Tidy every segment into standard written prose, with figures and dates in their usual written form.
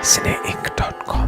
cineinc.com.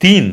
3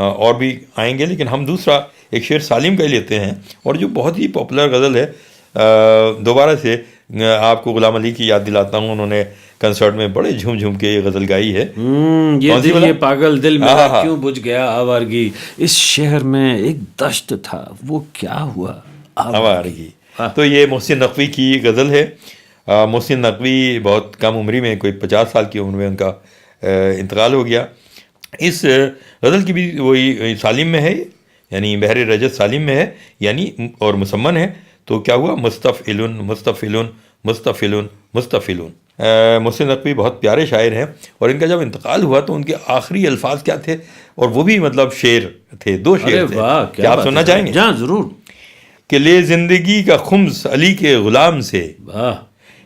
اور بھی آئیں گے، لیکن ہم دوسرا ایک شعر سالم کا ہی لیتے ہیں، اور جو بہت ہی پاپولر غزل ہے. دوبارہ سے آپ کو غلام علی کی یاد دلاتا ہوں، انہوں نے کنسرٹ میں بڑے جھوم جھوم کے یہ غزل گائی ہے. یہ دل یہ پاگل دل میرا کیوں بجھ گیا آوارگی، اس شہر میں ایک دشت تھا وہ کیا ہوا آوارگی. تو یہ محسن نقوی کی غزل ہے. محسن نقوی بہت کم عمری میں، کوئی 50 سال کی عمر میں ان کا انتقال ہو گیا. اس غزل کی بھی وہی سالم میں ہے، یعنی بحر رجز سالم میں ہے، یعنی اور مسمن ہے. تو کیا ہوا؟ مستفعلن مستفعلن مستفعلن مستفعلن. محسن نقوی بہت پیارے شاعر ہیں، اور ان کا جب انتقال ہوا تو ان کے آخری الفاظ کیا تھے، اور وہ بھی مطلب شعر تھے، 2 شعر تھے. کیا آپ سننا چاہیں گے؟ جہاں ضرور. کہ لے زندگی کا خمس علی کے غلام سے،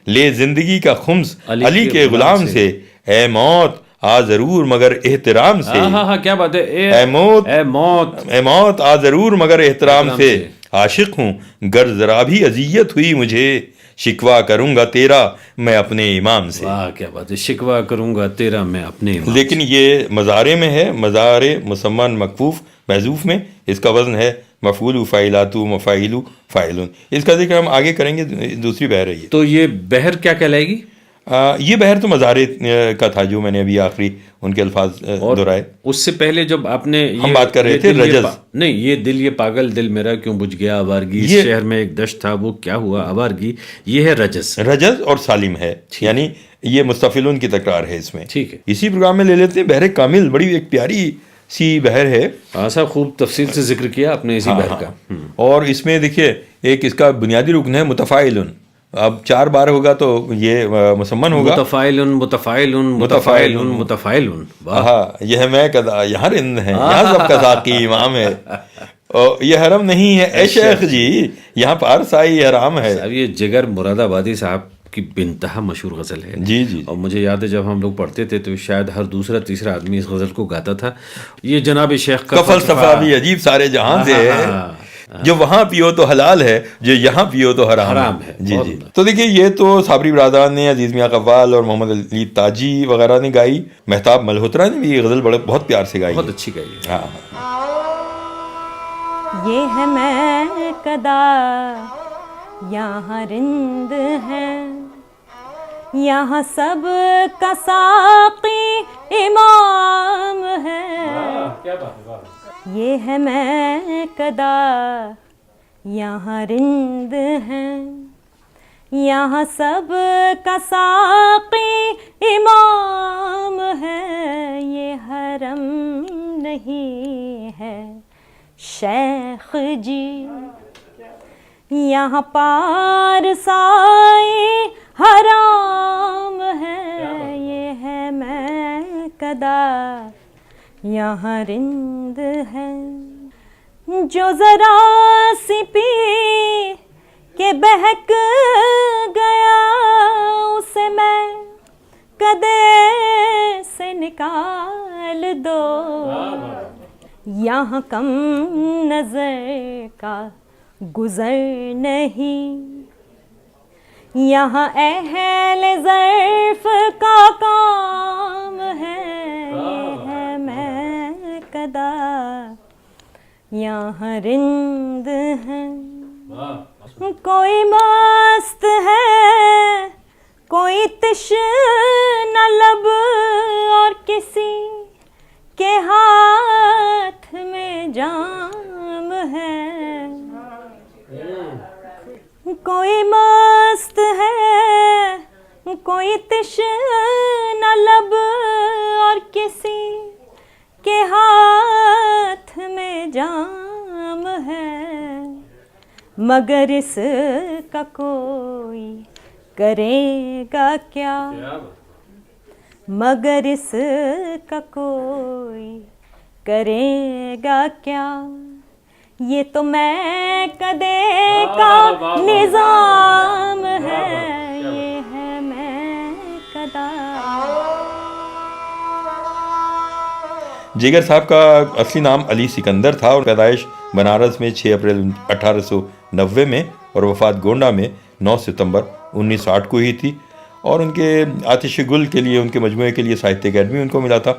لے زندگی کا خمس علی کے غلام سے، اے موت آ ضرور مگر احترام سے. ہاں کیا بات ہے. اے موت اے موت اے موت آ ضرور مگر احترام سے، عاشق ہوں گر ذرا بھی اذیت ہوئی مجھے، شکوہ کروں گا تیرا میں اپنے امام سے. واہ کیا بات ہے. شکوہ کروں گا تیرا میں اپنے امام. لیکن یہ مزارے میں ہے، مزارے مسمن مکفوف محذوف میں. اس کا وزن ہے مفعول فاعلاتو مفاعل فاعلون. اس کا ذکر ہم آگے کریں گے، دوسری بحر ہے یہ. تو یہ بحر کیا کہلائے گی؟ یہ بحر تو مزارے کا تھا جو میں نے ابھی آخری ان کے الفاظ دہرائے. اس سے پہلے جب آپ نے ہم بات کر رہے تھے رجز. نہیں، یہ دل یہ پاگل دل میرا کیوں بجھ گیا آوارگی، اس شہر میں ایک دشت تھا وہ کیا ہوا آوارگی، یہ ہے رجز. رجز اور سالم ہے، یعنی یہ مستفعلون کی تکرار ہے اس میں. ٹھیک ہے. اسی پروگرام میں لے لیتے ہیں بحر کامل. بڑی ایک پیاری سی بحر ہے. صاحب خوب تفصیل سے ذکر کیا آپ نے اسی بحر کا. اور اس میں دیکھیے ایک اس کا بنیادی رکن ہے متفاعلن. اب 4 بار ہوگا تو یہ مسمن ہوگا. متفاعلن متفاعلن متفاعلن متفاعلن. ہاں یہ ہے میں قضا یہاں رند ہے، یہاں سب کا ساقی امام ہے. یہ حرم نہیں ہے اے شیخ جی، یہاں پارسائی حرام ہے. اب یہ جگر مراد آبادی صاحب کی بنتہا مشہور غزل ہے. جی. اور مجھے یاد ہے جب ہم لوگ پڑھتے تھے تو شاید ہر دوسرا تیسرا آدمی اس غزل کو گاتا تھا. یہ جناب شیخ کا فلسفہ بھی عجیب سارے جہاں سے ہے، جو وہاں پیو تو حلال ہے، جو یہاں پیو تو حرام ہے. جی. تو دیکھیے یہ تو صابری برادران نے، عزیز میاں قوال اور محمد علی تاجی وغیرہ نے گائی. مہتاب ملہوترا نے بھی یہ غزل بہت پیار سے گائی، بہت اچھی گائی. ہاں. یہ ہے میں کدا یہاں رند ہے، یہاں سب کا ساقی امام ہے. یہ ہے میں کدا یہاں رند ہے، یہاں سب کا ساقی امام ہے. یہ حرم نہیں ہے شیخ جی، یہاں پارسائی حرام ہے. یہ ہے میں کدا یہاں رند ہے، جو ذرا سی پی کے بہک گیا اسے میں کدے سے نکال دو. یہاں کم نظر کا گزر نہیں، یہاں اہل ظرف کا کام ہے. یہ ہے میں کدا یہاں رند ہے. کوئی مست ہے کوئی تشنہ لب، اور کسی کے ہاتھ میں جام ہے. کوئی مست ہے کوئی تشنہ لب، اور کسی کے ہاتھ میں جام ہے. مگر اس کا کوئی کرے گا کیا، مگر اس کا کوئی کرے گا کیا. یہ تو میں کدے کا نظام ہے. یہ ہے میں کدا. جگر صاحب کا اصلی نام علی سکندر تھا، اور پیدائش بنارس میں 6 اپریل 1890 میں، اور وفات گونڈا میں 9 ستمبر 1908 کو ہی تھی. اور ان کے آتش گل کے لیے، ان کے مجموعے کے لیے ساہتیہ اکیڈمی ان کو ملا تھا.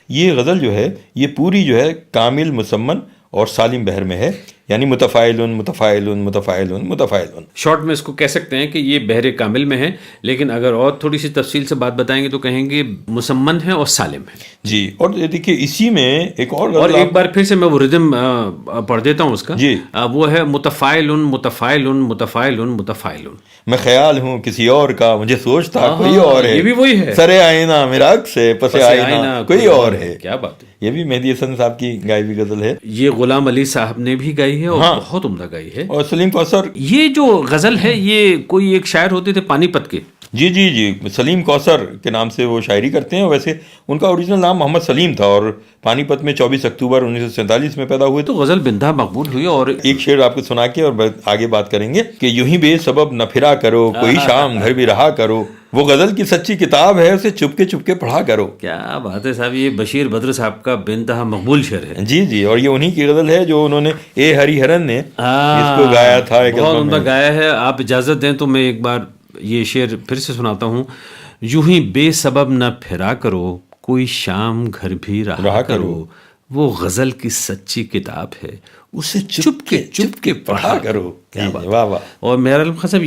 یہ غزل جو ہے یہ پوری جو ہے کامل، مسمن اور سالم بحر میں ہے، یعنی متفائلن متفائلن متفائلن متفائلن. شارٹ میں اس کو کہہ سکتے ہیں کہ یہ بحر کامل میں ہے، لیکن اگر اور تھوڑی سی تفصیل سے بات بتائیں گے تو کہیں گے مسمن ہے اور سالم ہے. جی، اور دیکھیے اسی میں ایک اور اور ایک بار پھر سے میں وہ ردم پڑھ دیتا ہوں اس کا. جی، وہ ہے متفائلن متفائلن متفائلن متفائلن. میں خیال ہوں کسی اور کا، مجھے سوچتا کوئی اور ہے، یہ بھی وہی ہے. سرے آئینہ میرا عکس ہے، پس آئینہ کوئی اور ہے. کیا بات ہے. یہ بھی مہدی حسن صاحب کی گائی ہوئی غزل ہے. یہ غلام علی صاحب نے بھی گائی ہے اور بہت عمدہ گائی ہے. اور سلیم کوثر، یہ جو غزل ہے یہ کوئی ایک شاعر ہوتے تھے پانی پت کے. جی جی جی، سلیم کوثر کے نام سے وہ شاعری کرتے ہیں. ویسے ان کا اوریجنل نام محمد سلیم تھا اور پانی پت میں 24 اکتوبر 1947 میں پیدا ہوئے. تو غزل بندہ مقبول ہوئی. اور ایک شعر آپ کو سنا کے اور آگے بات کریں گے کہ یوں ہی بے سبب نہ پھرا کرو، کوئی شام گھر بھی رہا کرو، وہ غزل کی سچی کتاب ہے، اسے چپ کے پڑھا کرو. کیا بات ہے صاحب. یہ بشیر بدر صاحب کا بے انتہا مقبول شعر ہے. جی جی، اور یہ انہی کی غزل ہے جو انہوں نے اے ہری ہرن نے اس کو گایا تھا. بہت عمدہ گایا ہے. آپ اجازت دیں تو میں ایک بار یہ شعر پھر سے سناتا ہوں. یوں ہی بے سبب نہ پھرا کرو، کوئی شام گھر بھی رہا کرو، وہ غزل کی سچی کتاب ہے، اسے چپ کے پڑھا کرو. واہ واہ. اور میرا علم خان صاحب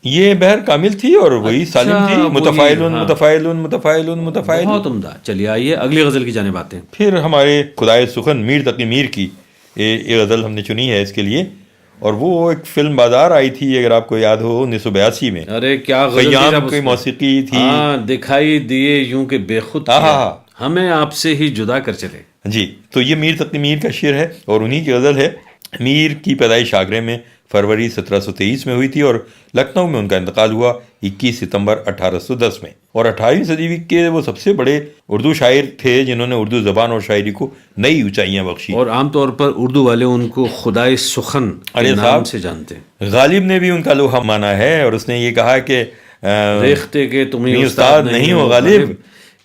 یہ بحر کامل تھی اور وہی سالم تھی. متفائلن متفائلن متفائلن متفائلن. بہت عمدہ. چلیے آئیے اگلی غزل کی جانب آتے ہیں. پھر ہمارے خدائے سخن میر تقی میر کی یہ غزل ہم نے چنی ہے اس کے لیے، اور وہ ایک فلم بازار آئی تھی اگر آپ کو یاد ہو 1982 میں. ارے کیا غزل خیام کی موسیقی تھی. دکھائی دیے یوں کہ بے خود ہمیں آپ سے ہی جدا کر چلے. جی، تو یہ میر تقی میر کا شعر ہے اور انہی کی غزل ہے. میر کی پیدائش آگرے میں فروری 1723 میں ہوئی تھی اور لکھنؤ میں ان کا انتقال ہوا 21 ستمبر 1810 میں. اور 18ویں صدی کے وہ سب سے بڑے اردو شاعر تھے جنہوں نے اردو زبان اور شاعری کو نئی اونچائیاں بخشی. اور عام طور پر اردو والے ان کو خدائے سخن کے نام سے جانتے ہیں. غالب نے بھی ان کا لوہا مانا ہے اور اس نے یہ کہا کہ ریختے کے تمہیں استاد نہیں ہو غالب،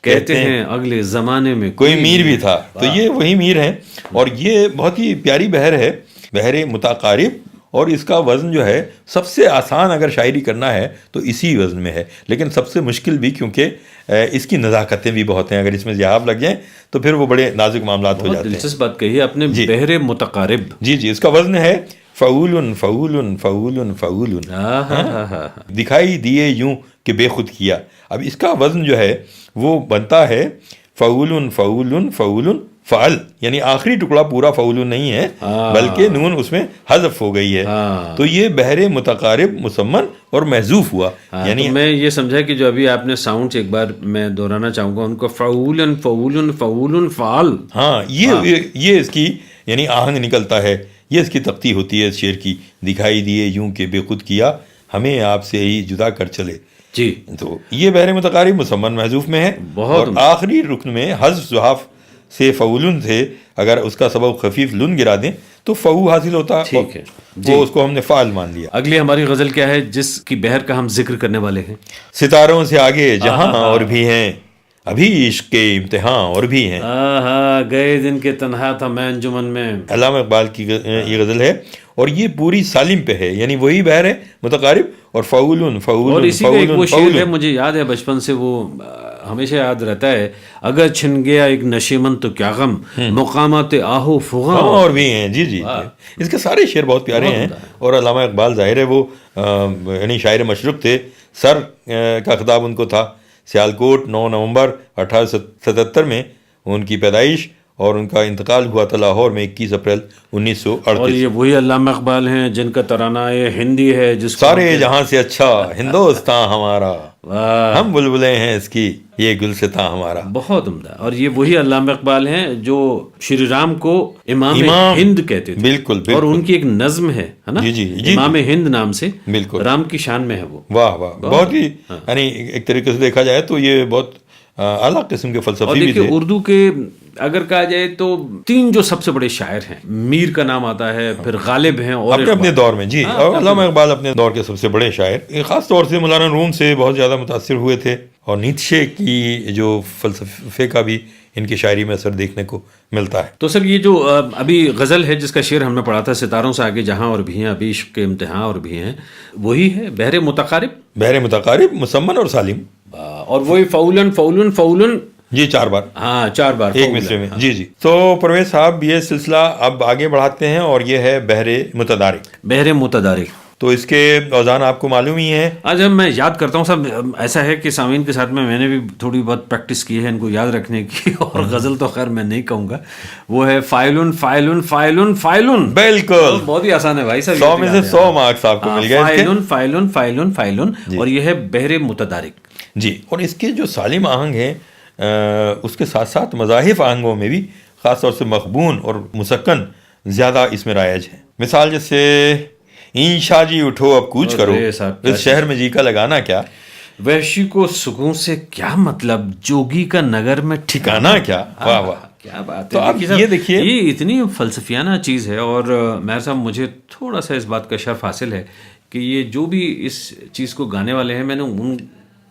کہتے ہیں اگلے زمانے میں کوئی میر بھی تھا. تو یہ وہی میر ہیں اور یہ بہت ہی پیاری بحر ہے، بحر متقارب. اور اس کا وزن جو ہے سب سے آسان اگر شاعری کرنا ہے تو اسی وزن میں ہے، لیکن سب سے مشکل بھی، کیونکہ اس کی نزاکتیں بھی بہت ہیں. اگر اس میں ضیاف لگ جائیں تو پھر وہ بڑے نازک معاملات ہو جاتے ہیں. دلچسپ بات کہی آپ نے، بحر متقارب. جی جی، اس کا وزن ہے فعول فعول فعول فعول. دکھائی دیے یوں کہ بے خود کیا. اب اس کا وزن جو ہے وہ بنتا ہے فعول فعول فعول فعل، یعنی آخری ٹکڑا پورا فعول نہیں ہے بلکہ نون اس میں حذف ہو گئی ہے. تو یہ بحر متقارب مسمن اور محذوف ہوا. یعنی میں یہ سمجھا کہ جو ابھی آپ نے ساؤنڈ ایک بار میں دہرانا چاہوں گا ان کو، فعول فعول فعول فعل. ہاں، یہ اس کی یعنی آہنگ نکلتا ہے، یہ اس کی تختی ہوتی ہے اس شعر کی. دکھائی دیے یوں کہ بے خود کیا، ہمیں آپ سے ہی جدا کر چلے. جی، تو یہ بحر متقارب مسمن محذوف میں ہے. اور آخری رکن میں حذف زحاف سے فعولن تھے، اگر اس کا سبب خفیف لن گرا دیں تو فعو حاصل ہوتا. ٹھیک ہے، وہ اس کو ہم نے فعل مان لیا. اگلی ہماری غزل کیا ہے جس کی بحر کا ہم ذکر کرنے والے ہیں؟ ستاروں سے آگے جہاں اور بھی ہیں، ابھی عشق کے امتحان اور بھی ہیں. گئے دن کے تنہا تھا میں انجمن میں. علامہ اقبال کی یہ غزل ہے اور یہ پوری سالم پہ ہے، یعنی وہی بحر ہے متقارب اور فعول فعول. اور اسی کا ایک وہ شعر ہے مجھے یاد ہے بچپن سے، وہ ہمیشہ یاد رہتا ہے، اگر چھن گیا ایک نشیمن تو کیا غم، مقامات آہو فغاں اور بھی ہیں. جی جی، اس کے سارے شعر بہت پیارے ہیں. اور علامہ اقبال ظاہر ہے وہ یعنی شاعر مشرق تھے. سر کا خطاب ان کو تھا. سیالکوٹ 9 نومبر 1877 میں ان کی پیدائش اور ان کا انتقال ہوا تھا لاہور میں 21 اپریل 1938. اور یہ وہی علامہ اقبال ہیں جن کا ترانہ ہندی ہے جس سارے جہاں سے اچھا ہندوستان ہمارا، ہم بلبلیں ہیں اس کی یہ گلستاں ہمارا. بہت عمدہ. اور یہ وہی علامہ اقبال ہیں جو شری رام کو امام ہند کہتے تھے. بالکل. اور ان کی ایک نظم ہے نا، امام ہند نام سے، بالکل رام کی شان میں ہے وہ. واہ واہ، بہت ہی یعنی ایک طریقے سے دیکھا جائے تو یہ بہت اعلیٰ قسم کے فلسفی بھی تھے. اردو کے اگر کہا جائے تو 3 جو سب سے بڑے شاعر ہیں، میر کا نام آتا ہے، پھر غالب ہیں اور اپنے دور میں. جی، اور علامہ اقبال اپنے دور کے سب سے بڑے شاعر. خاص طور سے مولانا روم سے بہت زیادہ متاثر ہوئے تھے اور نیتشے کی جو فلسفے کا بھی ان کی شاعری میں اثر دیکھنے کو ملتا ہے. تو سر یہ جو ابھی غزل ہے جس کا شعر ہم نے پڑھا تھا، ستاروں سے آگے جہاں اور بھی ہیں، ابھی عشق کے امتحان اور بھی ہیں، وہی ہے بحر متقارب. بحر متقارب مسمن اور سالم. اور وہی فعولن فعولن فعولن جی 4 بار، ہاں 4 بار ایک مصرے میں. جی جی. تو پرویز صاحب یہ سلسلہ اب آگے بڑھاتے ہیں اور یہ ہے بحر متدارک. بحر متدارک. تو اس کے اوزان آپ کو معلوم ہی ہیں. آج جب میں یاد کرتا ہوں صاحب، ایسا ہے کہ سامعین کے ساتھ میں نے بھی تھوڑی بہت پریکٹس کی ہے ان کو یاد رکھنے کی، اور غزل تو خیر میں نہیں کہوں گا، وہ ہے فائلن فائلن فائلن فائلن. بالکل بہت ہی آسان ہے بھائی صاحب، 100 میں سے 100 مارکس آپ کو مل گئے. فائلن فائلن فائلن فائلن، اور یہ ہے بحر متدارک. جی. اور اس کے جو سالم آہنگ ہیں اس کے ساتھ ساتھ مذاہب آہنگوں میں بھی خاص طور سے مخبون اور مسکن زیادہ اس میں رائج ہیں. مثال جیسے انشا جی اٹھو اب کوچ کرو، اس شہر میں جی کا لگانا کیا، وحشی کو سکون سے کیا مطلب، جوگی کا نگر میں ٹھکانا کیا. واہ واہ کیا بات ہے. تو آپ یہ دیکھیے، یہ اتنی فلسفیانہ چیز ہے، اور مہر صاحب مجھے تھوڑا سا اس بات کا شرف حاصل ہے کہ یہ جو بھی اس چیز کو گانے والے ہیں، میں نے ان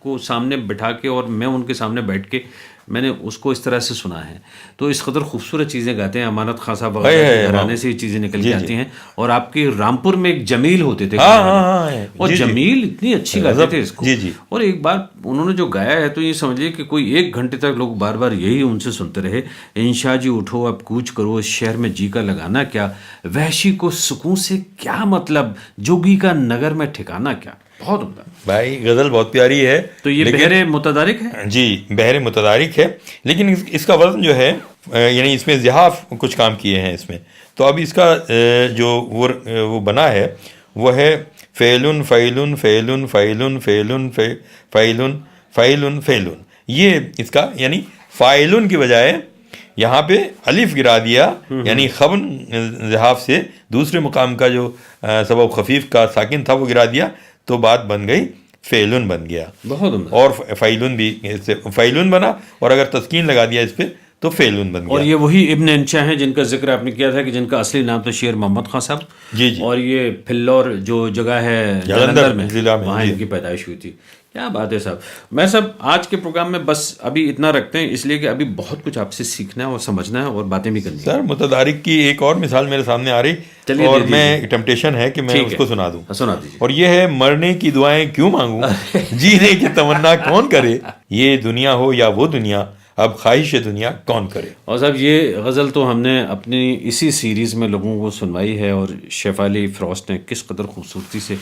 کو سامنے بٹھا کے اور میں ان کے سامنے بیٹھ کے میں نے اس کو اس طرح سے سنا ہے. تو اس قدر خوبصورت چیزیں گاتے ہیں. امانت خان صاحب وغیرہ گھرانے سے یہ چیزیں نکل کے آتی ہیں. اور آپ کے رامپور میں ایک جمیل ہوتے تھے، اور جمیل اتنی اچھی گاتے تھے اس کو. اور ایک بار انہوں نے جو گایا ہے تو یہ سمجھ لیے کہ کوئی 1 گھنٹے تک لوگ بار بار یہی ان سے سنتے رہے. انشا جی اٹھو اب کوچ کرو، اس شہر میں جی کا لگانا کیا، وحشی کو سکون سے کیا مطلب، جوگی کا نگر میں ٹھکانا کیا. بہت عمدہ بھائی، غزل بہت پیاری ہے. تو یہ بحر متدارک ہے. جی بحر متدارک ہے، لیکن اس کا وزن جو ہے، یعنی اس میں زحاف کچھ کام کیے ہیں اس میں. تو اب اس کا جو وہ بنا ہے وہ ہے فعلن فعلن فعلن فعلن فعلن فعلن فعلن فعلن. یہ اس کا یعنی فاعلن کی بجائے یہاں پہ الف گرا دیا، یعنی خبن زحاف سے دوسرے مقام کا جو سبب خفیف کا ساکن تھا وہ گرا دیا، تو بات بن گئی فعلن بن گیا. بہت عمدہ. اور فعلن بھی فعلن بنا، اور اگر تسکین لگا دیا اس پہ تو فعلن بن گیا. اور یہ وہی ابن انشا ہیں جن کا ذکر آپ نے کیا تھا کہ جن کا اصلی نام تو شیر محمد خان صاحب. جی جی. اور یہ پھلور جو جگہ ہے جلندھر میں، ضلع میں، وہاں ان کی پیدائش ہوئی تھی. کیا بات ہے صاحب. میں صاحب آج کے پروگرام میں بس ابھی اتنا رکھتے ہیں، اس لیے کہ ابھی بہت کچھ آپ سے سیکھنا ہے اور سمجھنا ہے اور باتیں بھی کرنی ہیں. سر متدارک کی ایک اور مثال میرے سامنے آ رہی، اور میں ٹیمپٹیشن ہے کہ میں اس کو سنا دوں. سنا دیجیے. اور یہ ہے مرنے کی دعائیں کیوں مانگوں، جینے کی تمنا کون کرے، یہ دنیا ہو یا وہ دنیا، اب خواہش دنیا کون کرے. اور صاحب یہ غزل تو ہم نے اپنی اسی سیریز میں لوگوں کو سنوائی ہے، اور شیفالی فروسٹ نے کس قدر خوبصورتی سے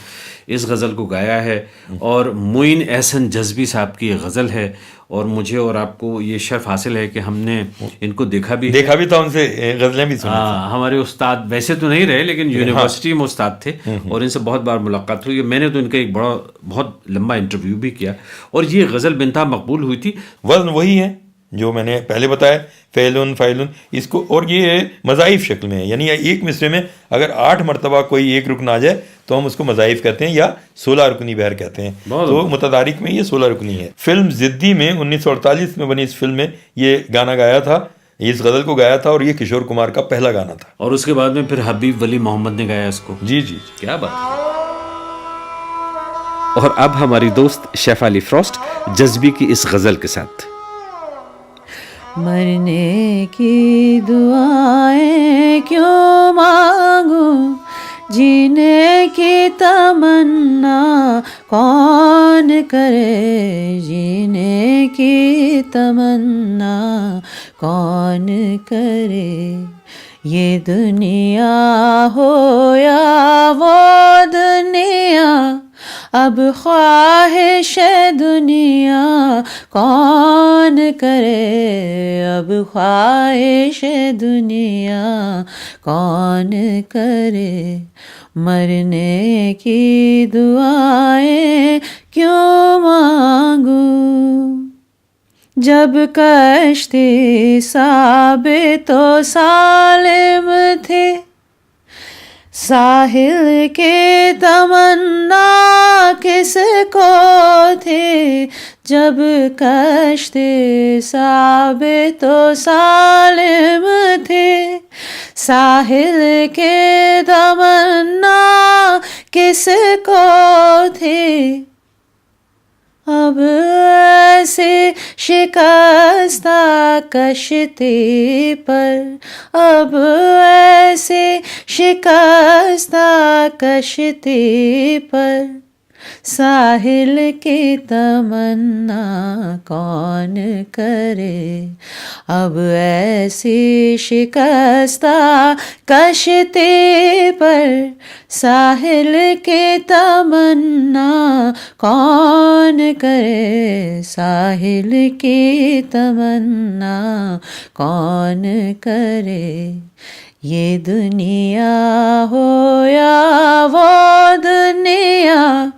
اس غزل کو گایا ہے. اور معین احسن جذبی صاحب کی یہ غزل ہے، اور مجھے اور آپ کو یہ شرف حاصل ہے کہ ہم نے ان کو دیکھا بھی تھا، ان سے غزلیں بھی سنی. ہمارے استاد ویسے تو نہیں رہے لیکن یونیورسٹی میں استاد تھے، اور ان سے بہت بار ملاقات ہوئی. میں نے تو ان کا ایک بہت لمبا انٹرویو بھی کیا، اور یہ غزل بنتہا مقبول ہوئی تھی. وزن وہی ہے جو میں نے پہلے بتایا، فعلن فعلن اس کو، اور یہ مضاعف شکل میں ہے، یعنی ایک مصرے میں اگر 8 مرتبہ کوئی ایک رکن آ جائے تو ہم اس کو مضاعف کہتے ہیں، یا 16 رکنی بحر کہتے ہیں. تو متدارک میں یہ 16 رکنی ہے. فلم زدی میں 1948 میں بنی اس فلم میں یہ گانا گایا تھا، اس غزل کو گایا تھا، اور یہ کشور کمار کا پہلا گانا تھا. اور اس کے بعد میں پھر حبیب ولی محمد نے گایا اس کو. جی جی. کیا بات. اور اب ہماری دوست شیفالی فروسٹ جذبی کی اس غزل کے ساتھ. مرنے کی دعائیں کیوں مانگوں، جینے کی تمنا کون کرے، جینے کی تمنا کون کرے. یہ دنیا ہو یا وہ دنیا، اب خواہش دنیا کون کرے، اب خواہش دنیا کون کرے. مرنے کی دعائیں کیوں مانگوں، جب کشتی ثابت و سالم تھے، ساحل کے تمنا کس کو تھے. جب کشتی ثابت و سالم تھے، ساحل کے تمنا کس کو تھے. اب ایسے شکستہ کشتی پر، اب ایسے شکستہ کشتی پر ساحل کی تمنا کون کرے. اب ایسی شکستہ کشتی پر ساحل کی تمنا کون کرے. ساحل کی تمنا کون کرے. یہ دنیا ہو یا وہ دنیا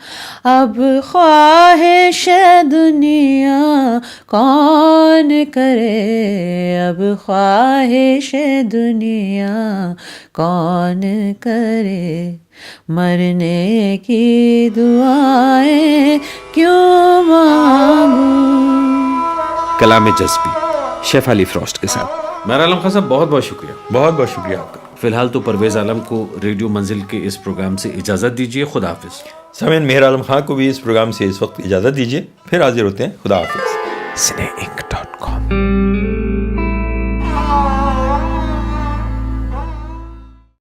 اب خواہش دنیا کون کرے. اب خواہش دنیا کون کرے. مرنے کی دعائیں کیوں مانگوں. کلام جذبی شیف علی فروسٹ کے ساتھ. میرا عالم خان صاحب بہت بہت شکریہ. بہت بہت شکریہ آپ کا. فی الحال تو پرویز عالم کو ریڈیو منزل کے اس پروگرام سے اجازت دیجیے. خدا حافظ. سامعین مہر عالم خان کو بھی اس پروگرام سے اس وقت اجازت دیجیے. پھر حاضر ہوتے ہیں. خدا حافظ. cineink.com